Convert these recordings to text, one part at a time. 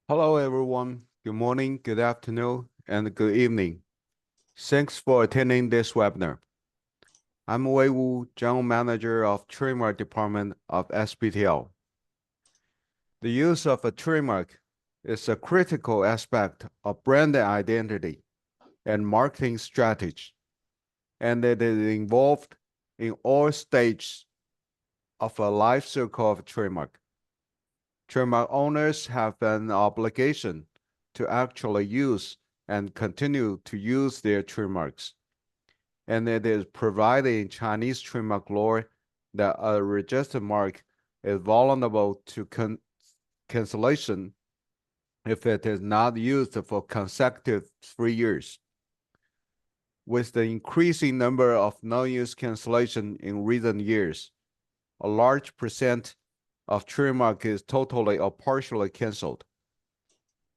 Hello, everyone. Good morning, good afternoon, and good evening. Thanks for attending this webinar. I'm Wei Wu, General Manager of Trademark Department of SPTL. The use of a trademark is a critical aspect of brand identity and marketing strategy, and it is involved in all stages of a life cycle of a trademark. Trademark owners have an obligation to actually use and continue to use their trademarks. And it is provided in Chinese trademark law that a registered mark is vulnerable to cancellation if it is not used for consecutive 3 years. With the increasing number of non-use cancellation in recent years, a large percent of trademark is totally or partially canceled.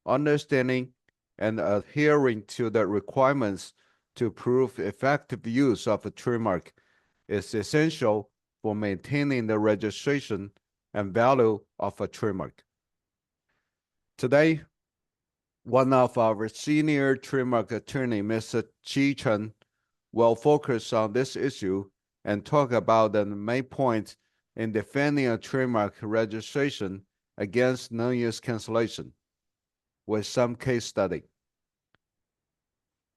Understanding and adhering to the requirements to prove effective use of a trademark is essential for maintaining the registration and value of a trademark. Today, one of our senior trademark attorney, Mr. Chi Chen, will focus on this issue and talk about the main points in defending a trademark registration against non-use cancellation with some case study.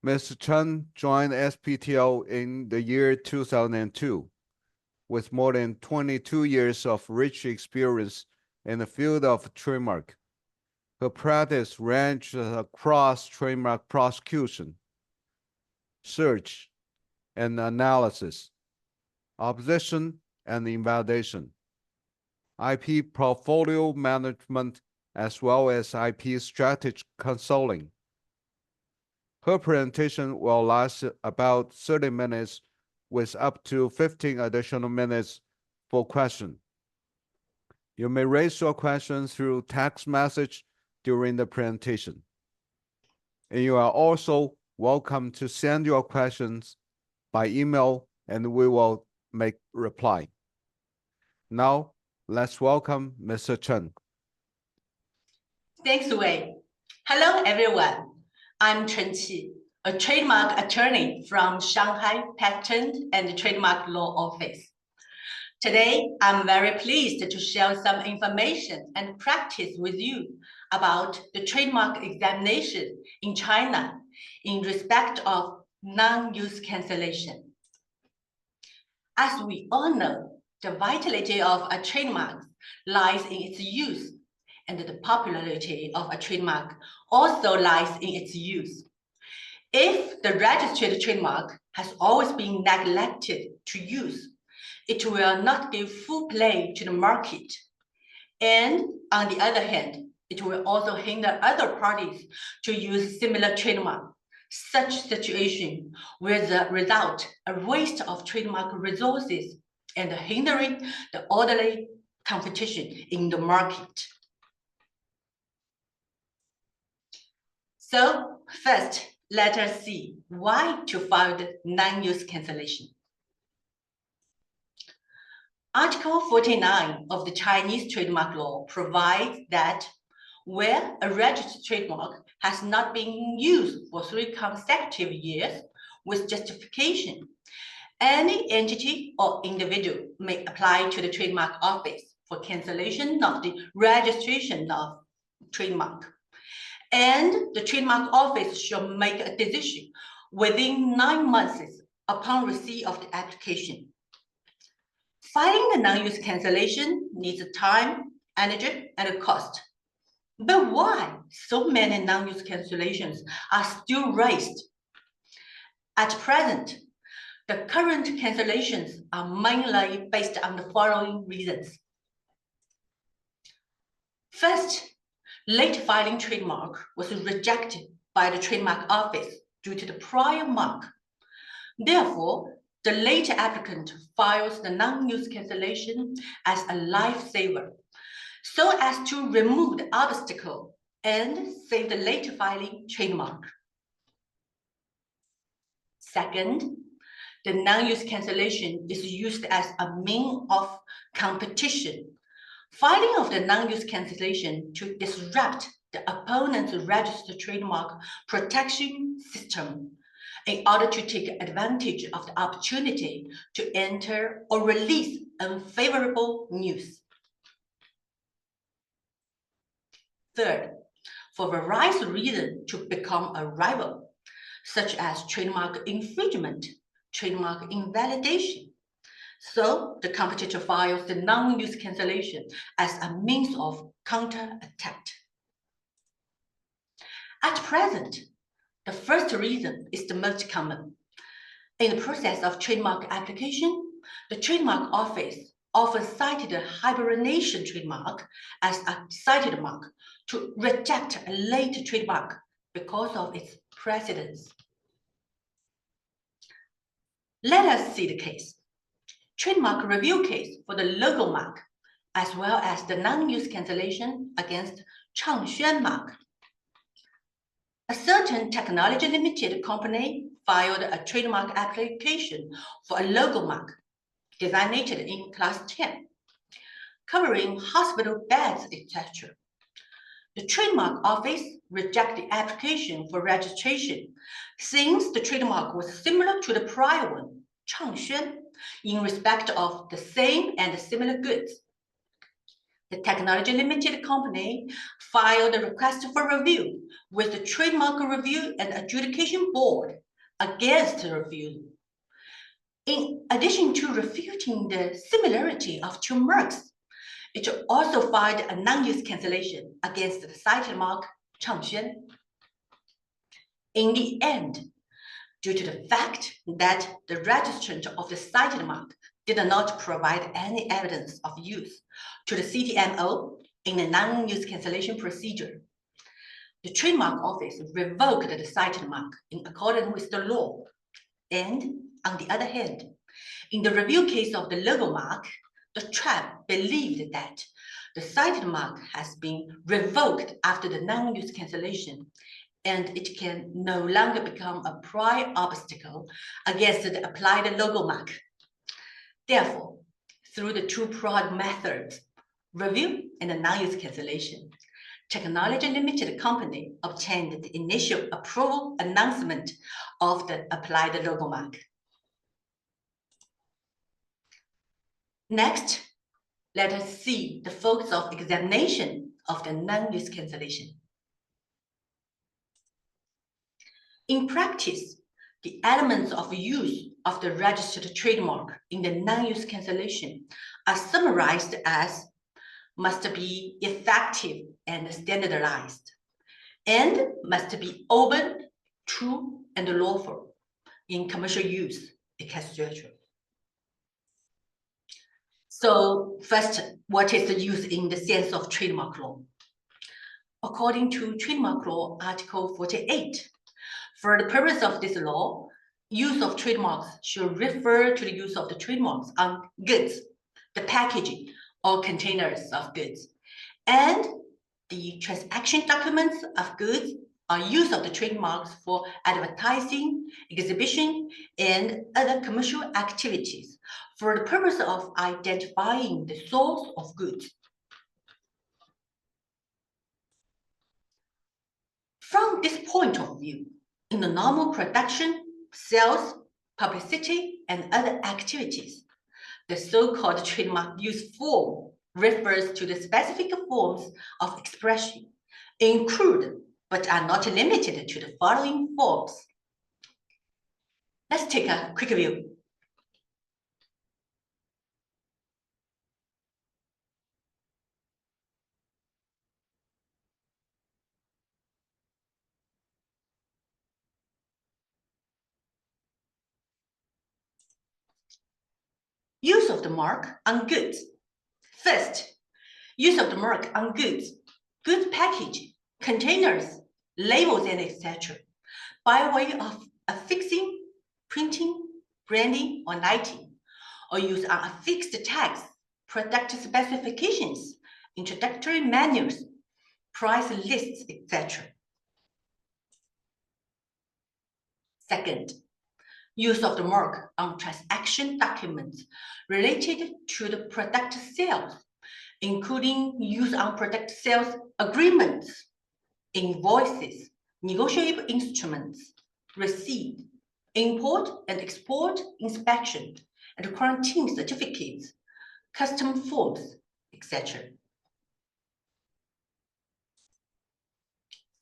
Mr. Chen joined SPTL in the year 2002 with more than 22 years of rich experience in the field of trademark. Her practice ranged across trademark prosecution, search and analysis, opposition and invalidation, IP portfolio management, as well as IP strategy consulting. Her presentation will last about 30 minutes with up to 15 additional minutes for questions. You may raise your questions through text message during the presentation. And you are also welcome to send your questions by email and we will make reply. Now, let's welcome Mr. Chen. Thanks, Wei. Hello, everyone. I'm Chen Qi, a trademark attorney from Shanghai Patent and Trademark Law Office. Today, I'm very pleased to share some information and practice with you about the trademark examination in China in respect of non-use cancellation. As we all know, the vitality of a trademark lies in its use, and the popularity of a trademark also lies in its use. If the registered trademark has always been neglected to use, it will not give full play to the market. And on the other hand, it will also hinder other parties to use similar trademark. Such situation will result a waste of trademark resources and hindering the orderly competition in the market. So first, let us see why to file the non-use cancellation. Article 49 of the Chinese trademark law provides that where a registered trademark has not been used for 3 consecutive years with justification, any entity or individual may apply to the trademark office for cancellation of the registration of trademark. And the trademark office shall make a decision within 9 months upon receipt of the application. Filing the non-use cancellation needs time, energy, and cost. But why so many non-use cancellations are still raised? At present, the current cancellations are mainly based on the following reasons. First, late filing trademark was rejected by the trademark office due to the prior mark. Therefore, the late applicant files the non-use cancellation as a lifesaver, so as to remove the obstacle and save the late filing trademark. Second, the non-use cancellation is used as a means of competition. Filing of the non-use cancellation to disrupt the opponent's registered trademark protection system in order to take advantage of the opportunity to enter or release unfavorable news. Third, for various reasons to become a rival, such as trademark infringement, trademark invalidation. So the competitor files the non-use cancellation as a means of counterattack. At present, the first reason is the most common. In the process of trademark application, the trademark office often cited a hibernation trademark as a cited mark to reject a late trademark because of its precedence. Let us see the case. Trademark review case for the logo mark, as well as the non-use cancellation against Changxuan mark. A certain technology limited company filed a trademark application for a logo mark designated in class 10, covering hospital beds, etc. The trademark office rejected the application for registration since the trademark was similar to the prior one, Changxuan, in respect of the same and similar goods. The technology limited company filed a request for review with the Trademark Review and Adjudication Board against the review. In addition to refuting the similarity of two marks, it also filed a non-use cancellation against the cited mark Changxuan. In the end, due to the fact that the registrant of the cited mark did not provide any evidence of use to the CTMO in the non-use cancellation procedure, the trademark office revoked the cited mark in accordance with the law. And on the other hand, in the review case of the logo mark, the TRAB believed that the cited mark has been revoked after the non-use cancellation, and it can no longer become a prior obstacle against the applied logo mark. Therefore, through the two broad methods, review and the non-use cancellation, technology limited company obtained the initial approval announcement of the applied logo mark. Next, let us see the focus of examination of the non-use cancellation. In practice, the elements of use of the registered trademark in the non-use cancellation are summarized as must be effective and standardized, and must be open, true, and lawful in commercial use, etc. So first, what is the use in the sense of trademark law? According to Trademark Law, Article 48, for the purpose of this law, use of trademarks should refer to the use of the trademarks on goods, the packaging or containers of goods, and the transaction documents of goods or use of the trademarks for advertising, exhibition, and other commercial activities for the purpose of identifying the source of goods. From this point of view, in the normal production, sales, publicity, and other activities, the so-called trademark use form refers to the specific forms of expression, include but are not limited to the following forms. Let's take a quick view. Use of the mark on goods. First, use of the mark on goods, goods package, containers, labels, and etc. by way of affixing, printing, branding, or lighting, or use on affixed tags, product specifications, introductory manuals, price lists, etc. Second, use of the mark on transaction documents related to the product sales, including use on product sales agreements, invoices, negotiable instruments, receipt, import and export inspection, and quarantine certificates, custom forms, etc.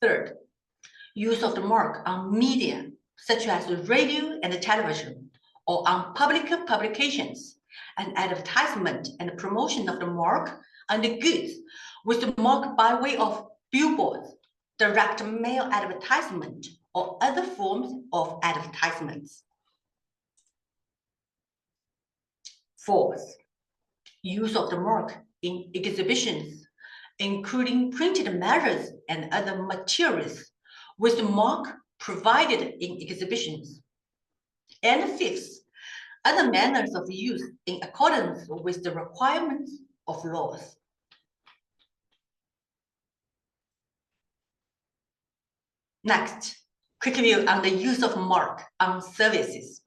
Third, use of the mark on media, such as radio and television, or on public publications, and advertisement and promotion of the mark on the goods with the mark by way of billboards, direct mail advertisement, or other forms of advertisements. Fourth, use of the mark in exhibitions, including printed measures and other materials with the mark provided in exhibitions. And fifth, other manners of use in accordance with the requirements of laws. Next, quick review on the use of mark on services.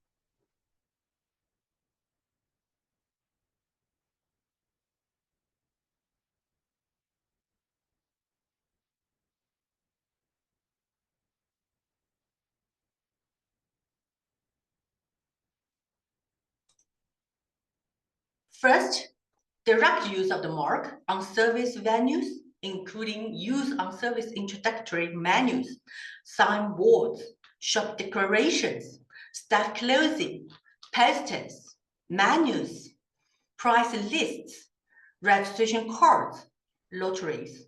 First, direct use of the mark on service venues, including use on service introductory menus, signboards, shop decorations, staff clothing, posters, menus, price lists, registration cards, lotteries,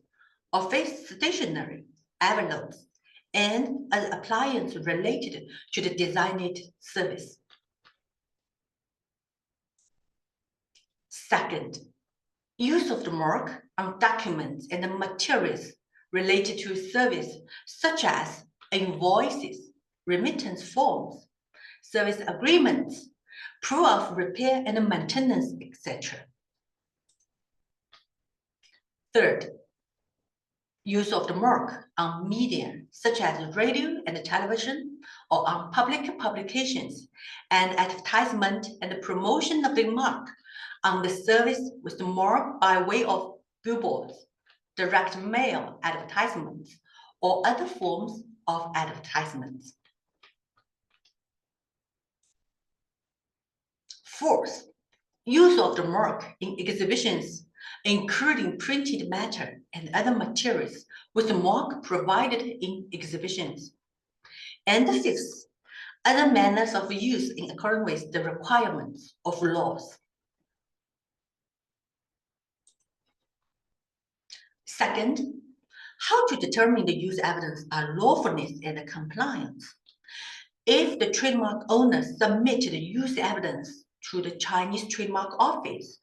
office stationery, envelopes, and other appliances related to the designated service. Second, use of the mark on documents and materials related to service, such as invoices, remittance forms, service agreements, proof of repair and maintenance, etc. Third, use of the mark on media, such as radio and television, or on public publications, and advertisement and promotion of the mark on the service with the mark by way of billboards, direct mail advertisements, or other forms of advertisements. Fourth, use of the mark in exhibitions, including printed matter and other materials with the mark provided in exhibitions. And fifth, other manners of use in accordance with the requirements of laws. Second, how to determine the use evidence on lawfulness and compliance. If the trademark owner submitted the use evidence to the Chinese Trademark Office,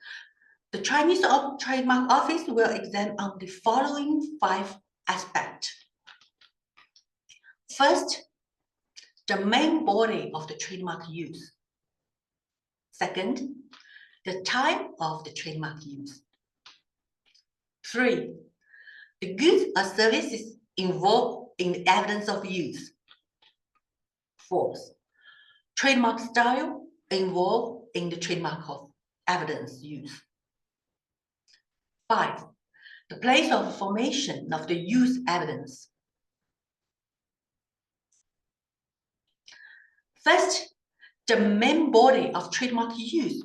the Chinese Trademark Office will examine on the following 5 aspects. First, the main body of the trademark use. Second, the type of the trademark use. 3, the goods or services involved in the evidence of use. 4th, trademark style involved in the trademark of evidence use. 5, the place of formation of the use evidence. First, the main body of trademark use.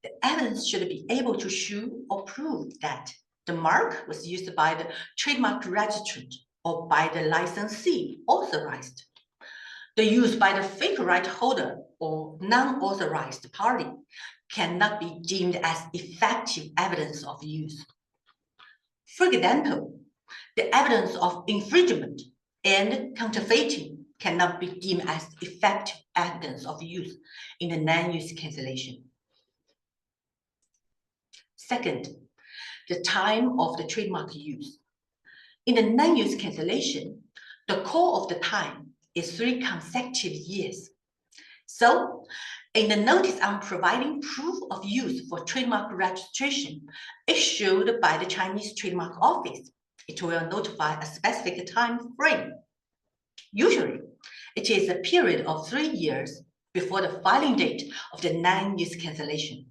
The evidence should be able to show or prove that the mark was used by the trademark registrant or by the licensee authorized. The use by the fake right holder or non-authorized party cannot be deemed as effective evidence of use. For example, the evidence of infringement and counterfeiting cannot be deemed as effective evidence of use in the non-use cancellation. Second, the time of the trademark use. In the non-use cancellation, the core of the time is 3 consecutive years. So, in the notice on providing proof of use for trademark registration issued by the Chinese Trademark Office, it will notify a specific time frame. Usually, it is a period of 3 years before the filing date of the non-use cancellation.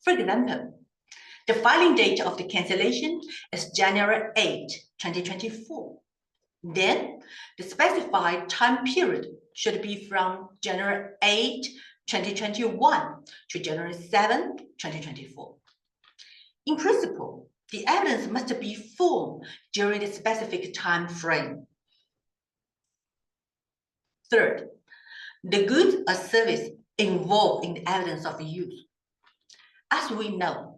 For example, the filing date of the cancellation is January 8, 2024. Then the specified time period should be from January 8, 2021 to January 7, 2024. In principle, the evidence must be full during the specific time frame. Third, the goods or service involved in the evidence of use. As we know,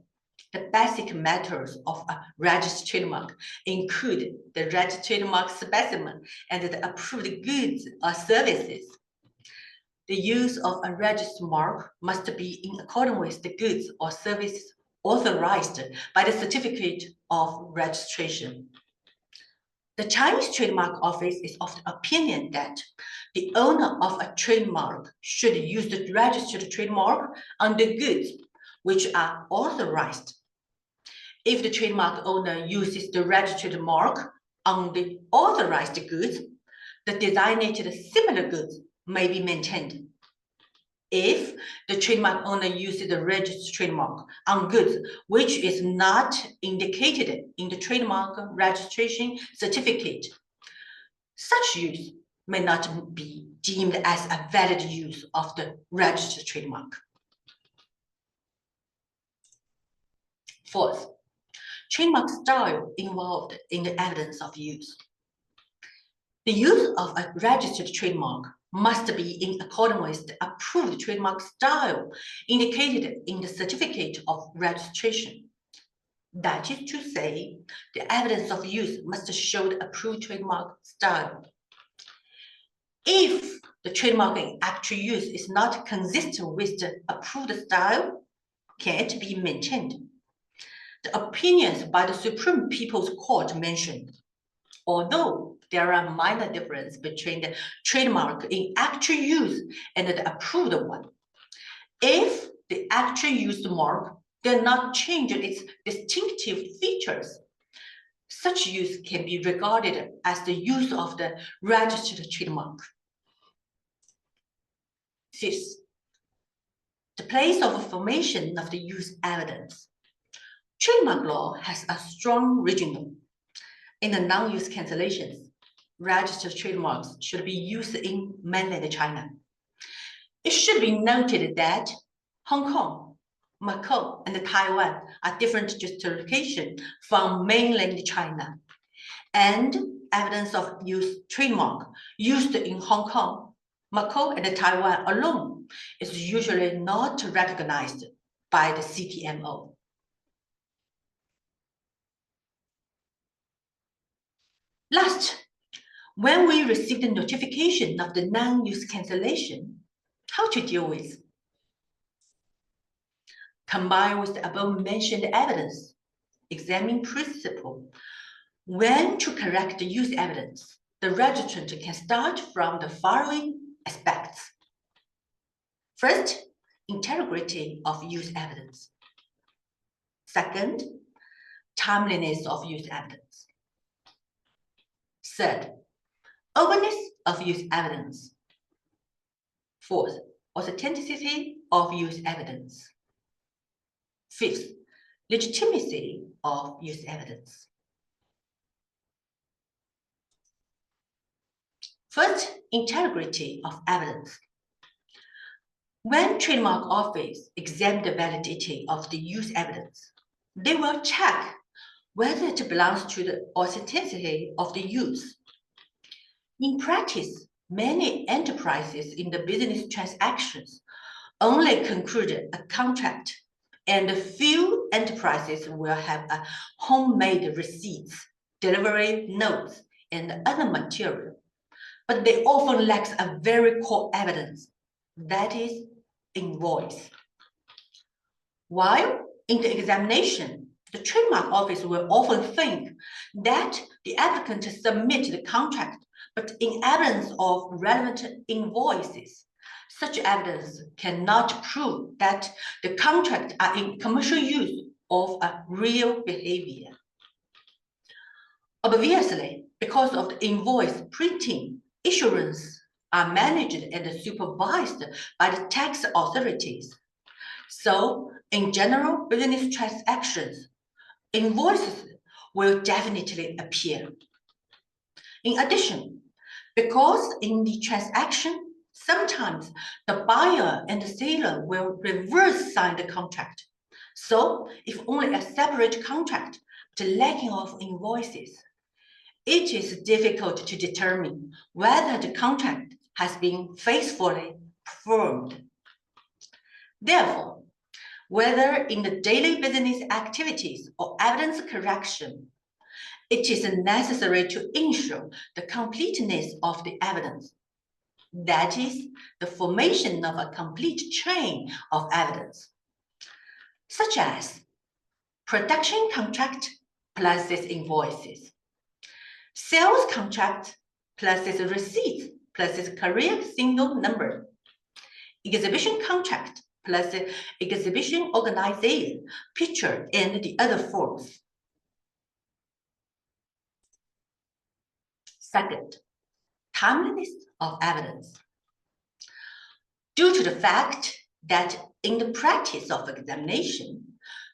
the basic matters of a registered trademark include the registered trademark specimen and the approved goods or services. The use of a registered mark must be in accordance with the goods or services authorized by the certificate of registration. The Chinese Trademark Office is of the opinion that the owner of a trademark should use the registered trademark on the goods which are authorized. If the trademark owner uses the registered mark on the authorized goods, the designated similar goods may be maintained. If the trademark owner uses the registered trademark on goods which is not indicated in the trademark registration certificate, such use may not be deemed as a valid use of the registered trademark. Fourth, trademark style involved in the evidence of use. The use of a registered trademark must be in accordance with the approved trademark style indicated in the certificate of registration. That is to say, the evidence of use must show the approved trademark style. If the trademark in actual use is not consistent with the approved style, can it be maintained? The opinions by the Supreme People's Court mentioned, although there are minor differences between the trademark in actual use and the approved one. If the actual used mark does not change its distinctive features, such use can be regarded as the use of the registered trademark. Fifth, the place of formation of the use evidence. Trademark law has a strong regional. In the non-use cancellations, registered trademarks should be used in mainland China. It should be noted that Hong Kong, Macau, and Taiwan are different jurisdictions from mainland China, and evidence of use trademark used in Hong Kong, Macau, and Taiwan alone is usually not recognized by the CTMO. Last, when we receive the notification of the non-use cancellation, how to deal with? Combined with the above-mentioned evidence, examine principle. When to correct the use evidence, the registrant can start from the following aspects. First, integrity of use evidence. Second, timeliness of use evidence. Third, openness of use evidence. Fourth, authenticity of use evidence. Fifth, legitimacy of use evidence. First, integrity of evidence. When Trademark Office examines the validity of the use evidence, they will check whether it belongs to the authenticity of the use. In practice, many enterprises in the business transactions only conclude a contract, and few enterprises will have a homemade receipts, delivery notes, and other material. But they often lack a very core evidence, that is, invoice. While in the examination, the Trademark Office will often think that the applicant submitted the contract, but in evidence of relevant invoices, such evidence cannot prove that the contract are in commercial use of a real behavior. Obviously, because of the invoice printing, issuance are managed and supervised by the tax authorities. So, in general business transactions, invoices will definitely appear. In addition, because in the transaction, sometimes the buyer and the seller will reverse sign the contract. So if only a separate contract, the lacking of invoices, it is difficult to determine whether the contract has been faithfully performed. Therefore, whether in the daily business activities or evidence correction, it is necessary to ensure the completeness of the evidence. That is, the formation of a complete chain of evidence, such as production contract plus its invoices, sales contract plus its receipts plus its career single number, exhibition contract plus the exhibition organization picture and the other forms. Second, timeliness of evidence. Due to the fact that in the practice of examination,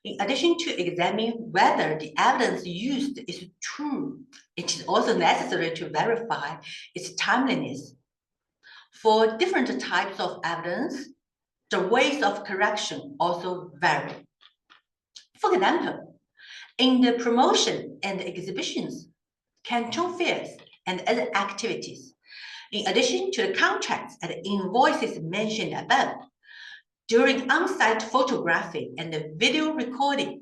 in addition to examining whether the evidence used is true, it is also necessary to verify its timeliness. For different types of evidence, the ways of correction also vary. For example, in the promotion and exhibitions, canton fairs, and other activities, in addition to the contracts and invoices mentioned above, during on-site photography and video recording,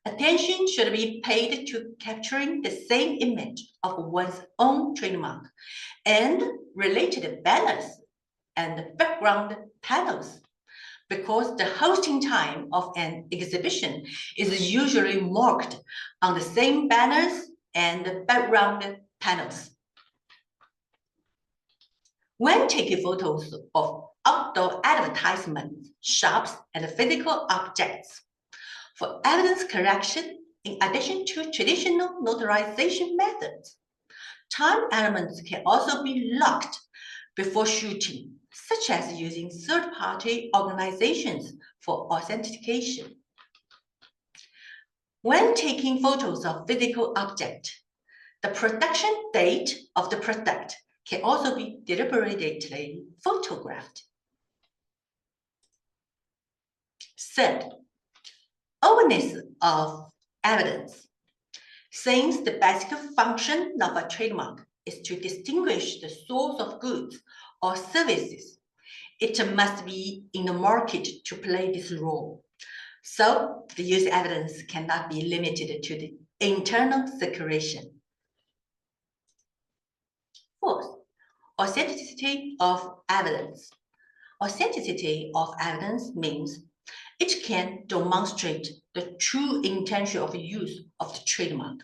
attention should be paid to capturing the same image of one's own trademark and related banners and background panels, because the hosting time of an exhibition is usually marked on the same banners and background panels. When taking photos of outdoor advertisements, shops, and physical objects, for evidence correction, in addition to traditional notarization methods, time elements can also be locked before shooting, such as using third-party organizations for authentication. When taking photos of physical objects, the production date of the product can also be deliberately photographed. Third, openness of evidence. Since the basic function of a trademark is to distinguish the source of goods or services, it must be in the market to play this role. So the use evidence cannot be limited to the internal circulation. Fourth, authenticity of evidence. Authenticity of evidence means it can demonstrate the true intention of use of the trademark,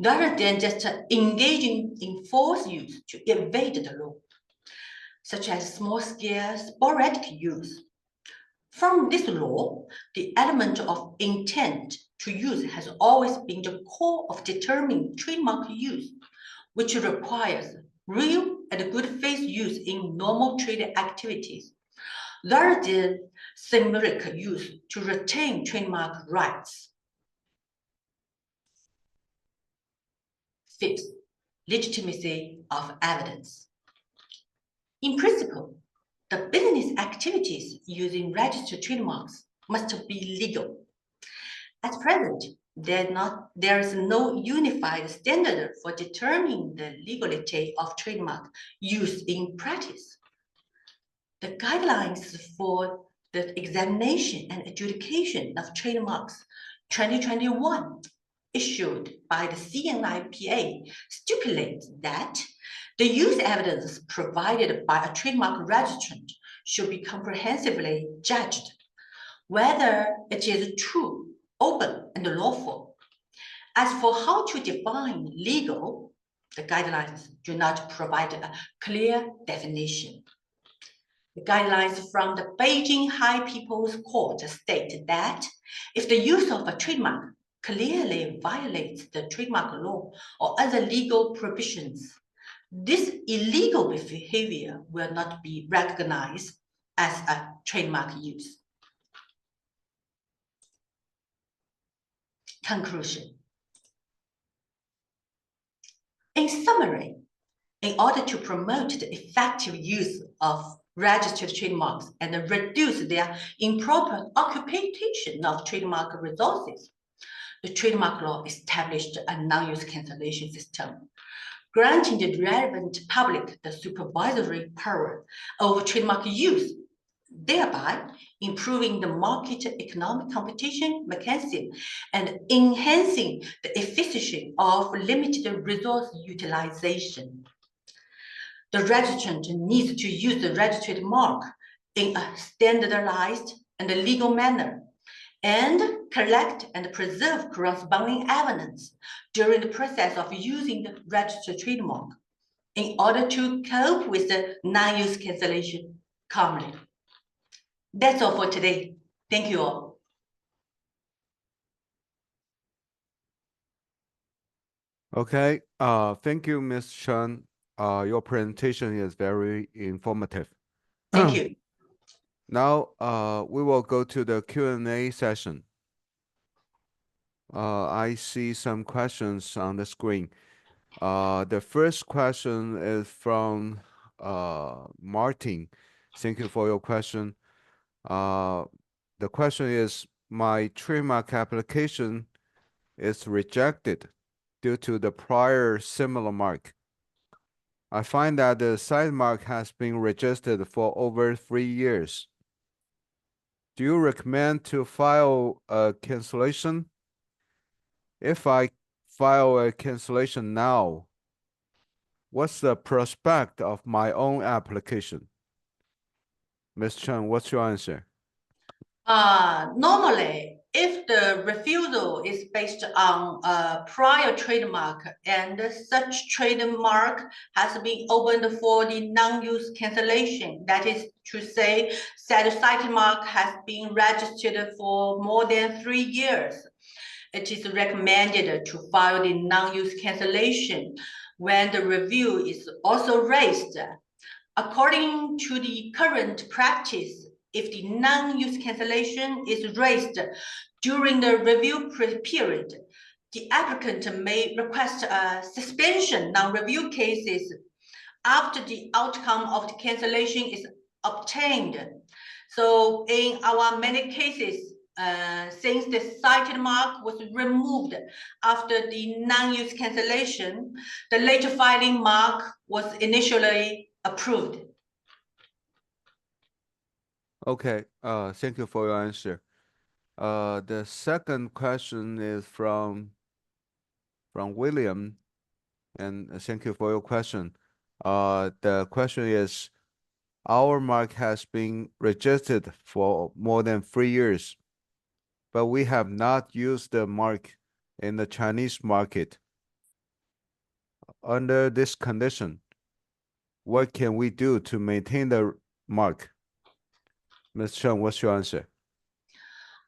rather than just engaging in false use to evade the law, such as small-scale sporadic use. From this law, the element of intent to use has always been the core of determining trademark use, which requires real and good faith use in normal trade activities, rather than symbolic use to retain trademark rights. Fifth, legitimacy of evidence. In principle, the business activities using registered trademarks must be legal. At present, there is no unified standard for determining the legality of trademark use in practice. The guidelines for the examination and adjudication of trademarks 2021 issued by the CNIPA stipulates that the use evidence provided by a trademark registrant should be comprehensively judged, whether it is true, open, and lawful. As for how to define legal, the guidelines do not provide a clear definition. The guidelines from the Beijing High People's Court state that if the use of a trademark clearly violates the trademark law or other legal provisions, this illegal behavior will not be recognized as a trademark use. Conclusion. In summary, in order to promote the effective use of registered trademarks and reduce their improper occupation of trademark resources, the trademark law established a non-use cancellation system, granting the relevant public the supervisory power over trademark use, thereby improving the market economic competition mechanism and enhancing the efficiency of limited resource utilization. The registrant needs to use the registered mark in a standardized and legal manner and collect and preserve corresponding evidence during the process of using the registered trademark in order to cope with the non-use cancellation calmly. That's all for today. Thank you all. Okay, thank you, Ms. Chen. Your presentation is very informative. Thank you. Now, we will go to the Q&A session. I see some questions on the screen. The first question is from Martin. Thank you for your question. The question is, my trademark application is rejected due to the prior similar mark. I find that the side mark has been registered for over 3 years. Do you recommend to file a cancellation? If I file a cancellation now, what's the prospect of my own application? Ms. Chen, what's your answer? Normally, if the refusal is based on a prior trademark and such trademark has been opened for the non-use cancellation, that is to say, said site mark has been registered for more than 3 years, it is recommended to file the non-use cancellation when the review is also raised. According to the current practice, if the non-use cancellation is raised during the review period, the applicant may request a suspension non-review cases after the outcome of the cancellation is obtained. So in our many cases, since the cited mark was removed after the non-use cancellation, the later filing mark was initially approved. Okay, thank you for your answer. The second question is from William, and thank you for your question. The question is, our mark has been registered for more than 3 years, but we have not used the mark in the Chinese market. Under this condition, what can we do to maintain the mark? Ms. Chen, what's your answer?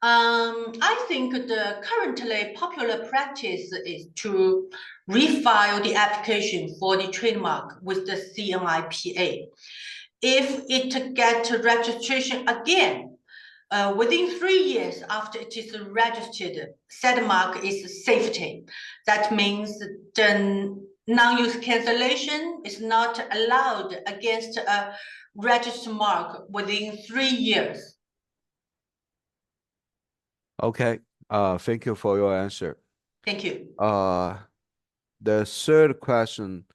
I think the currently popular practice is to refile the application for the trademark with the CNIPA. If it gets registration again, within 3 years after it is registered, said mark is safety. That means the non-use cancellation is not allowed against a registered mark within 3 years. Okay, thank you for your answer. Thank you. The third question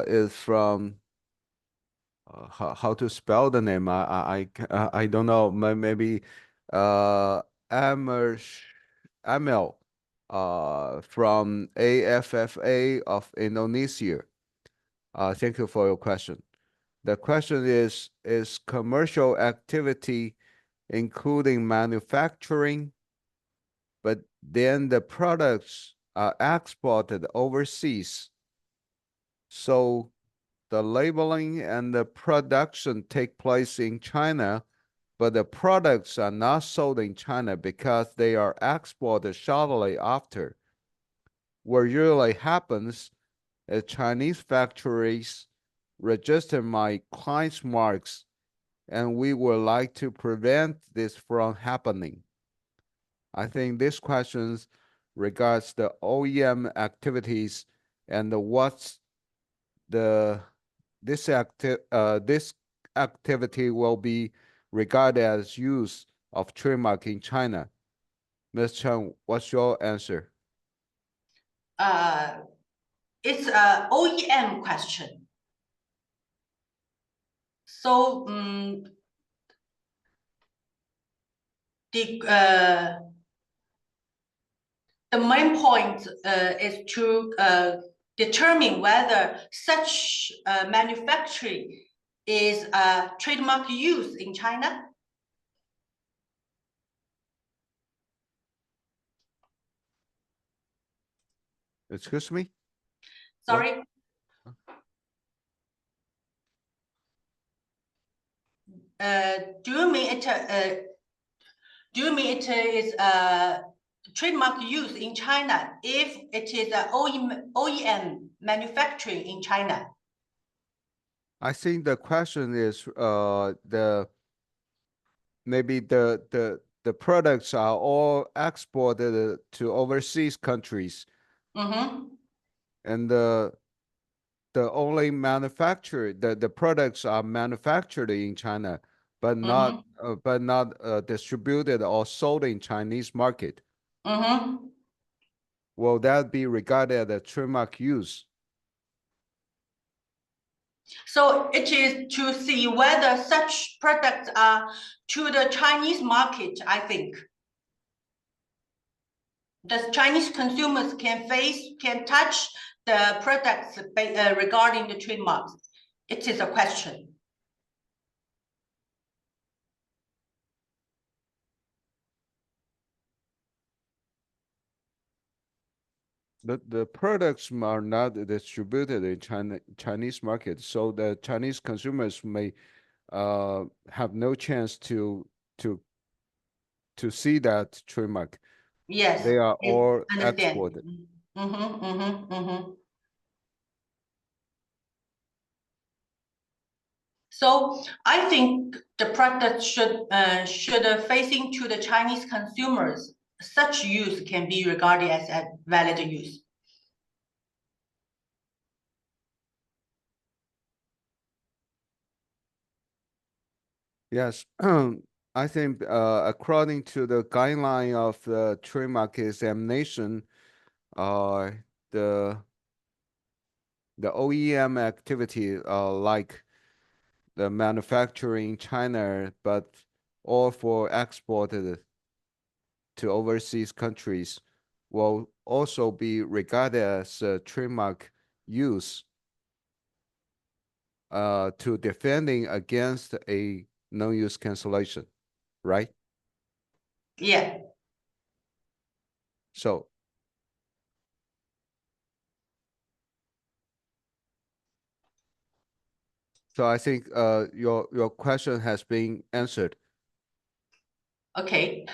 is from how to spell the name. I don't know. Maybe Amel from AFFA of Indonesia. Thank you for your question. The question is commercial activity including manufacturing, but then the products are exported overseas. So the labeling and the production take place in China, but the products are not sold in China because they are exported shortly after. What usually happens is Chinese factories register my client's marks, and we would like to prevent this from happening. I think this question regards the OEM activities and what's this activity will be regarded as use of trademark in China. Ms. Chen, what's your answer? It's a OEM question. So the main point is to determine whether such manufacturing is a trademark use in China. Excuse me? Sorry. Do you mean it is a trademark use in China if it is an OEM manufacturing in China? I think the question is maybe the products are all exported to overseas countries, and the only the products are manufactured in China, but not distributed or sold in Chinese market. Will that be regarded as trademark use? So it is to see whether such products are to the Chinese market, I think. The Chinese consumers can touch the products regarding the trademarks. It is a question. The products are not distributed in Chinese market, so the Chinese consumers may have no chance to see that trademark. Yes, they are all understand. exported. So I think the product should facing to the Chinese consumers. Such use can be regarded as a valid use. Yes, I think according to the guideline of the trademark examination, the OEM activity like the manufacturing in China, but all for exported to overseas countries, will also be regarded as a trademark use to defending against a non-use cancellation, right? Yeah. So I think your question has been answered. Okay.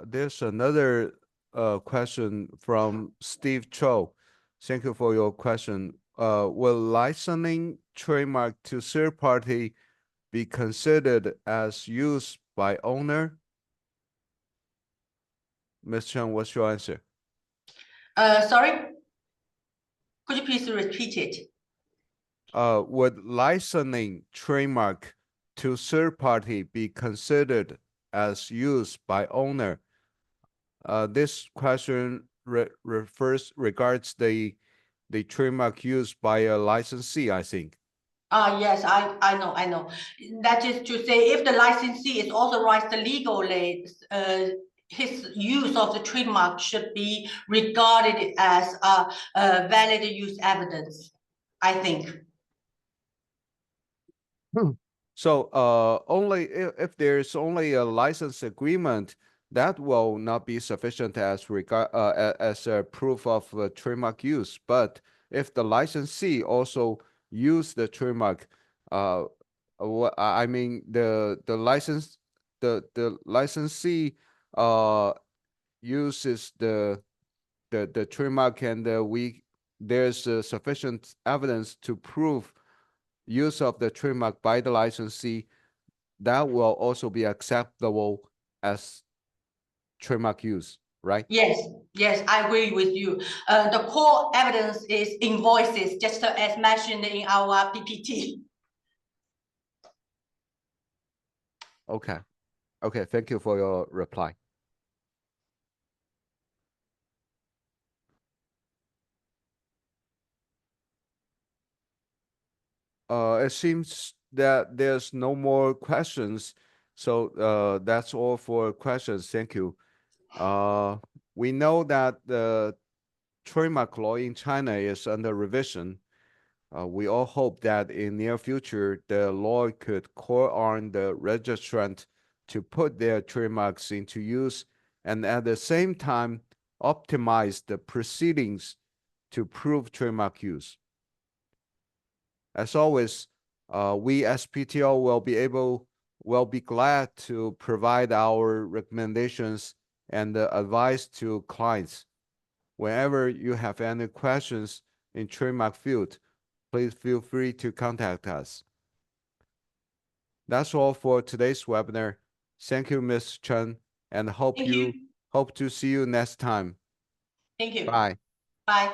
There's another question from Steve Cho. Thank you for your question. Will licensing trademark to third party be considered as used by owner? Ms. Chen, what's your answer? Sorry, could you please repeat it? Would licensing trademark to third party be considered as used by owner? This question regards the trademark used by a licensee, I think. Yes, I know. That is to say, if the licensee is authorized legally, his use of the trademark should be regarded as a valid use evidence, I think. So only if there's only a license agreement, that will not be sufficient as as a proof of trademark use. But if the licensee also use the trademark, what I mean the licensee uses the trademark, and there's sufficient evidence to prove use of the trademark by the licensee, that will also be acceptable as trademark use, right? Yes, yes, I agree with you. The core evidence is invoices, just as mentioned in our PPT. Okay. Okay, thank you for your reply. It seems that there's no more questions. So that's all for questions. Thank you. We know that the trademark law in China is under revision. We all hope that in near future, the law could call on the registrant to put their trademarks into use and at the same time optimize the proceedings to prove trademark use. As always, we SPTL will be glad to provide our recommendations and advice to clients. Whenever you have any questions in trademark field, please feel free to contact us. That's all for today's webinar. Thank you, Ms. Chen, and hope to see you next time. Thank you. Bye. Bye.